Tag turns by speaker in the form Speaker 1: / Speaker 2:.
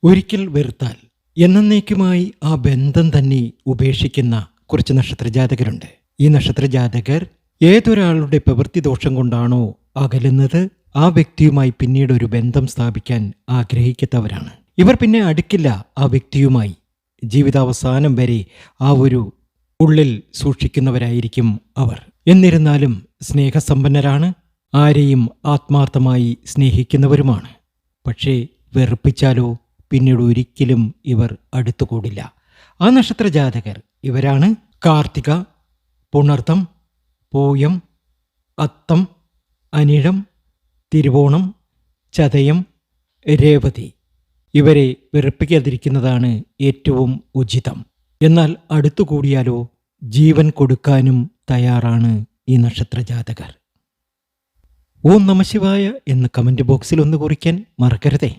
Speaker 1: ഒരിക്കൽ വെറുത്താൽ എന്നേക്കുമായി ആ ബന്ധം തന്നെ ഉപേക്ഷിക്കുന്ന കുറച്ച് നക്ഷത്രജാതകരുണ്ട്. ഈ നക്ഷത്രജാതകർ ഏതൊരാളുടെ പ്രവൃത്തി ദോഷം കൊണ്ടാണോ അകലുന്നത് ആ വ്യക്തിയുമായി പിന്നീട് ഒരു ബന്ധം സ്ഥാപിക്കാൻ ആഗ്രഹിക്കാത്തവരാണ്. ഇവർ പിന്നെ അടുക്കില്ല ആ വ്യക്തിയുമായി. ജീവിതാവസാനം വരെ ആ ഒരു ഉള്ളിൽ സൂക്ഷിക്കുന്നവരായിരിക്കും അവർ. എന്നിരുന്നാലും സ്നേഹസമ്പന്നരാണ്, ആരെയും ആത്മാർത്ഥമായി സ്നേഹിക്കുന്നവരുമാണ്. പക്ഷേ വെറുപ്പിച്ചാലോ പിന്നീട് ഒരിക്കലും ഇവർ അടുത്തുകൂടില്ല. ആ നക്ഷത്രജാതകർ ഇവരാണ്: കാർത്തിക, പുണർതം, പൂയം, അത്തം, അനിഴം, തിരുവോണം, ചതയം, രേവതി. ഇവരെ വെറുപ്പിക്കാതിരിക്കുന്നതാണ് ഏറ്റവും ഉചിതം. എന്നാൽ അടുത്തുകൂടിയാലോ ജീവൻ കൊടുക്കാനും തയ്യാറാണ് ഈ നക്ഷത്രജാതകർ. ഓം നമഃ ശിവായ എന്ന് കമന്റ് ബോക്സിൽ ഒന്ന് കുറിക്കാൻ മറക്കരുതേ.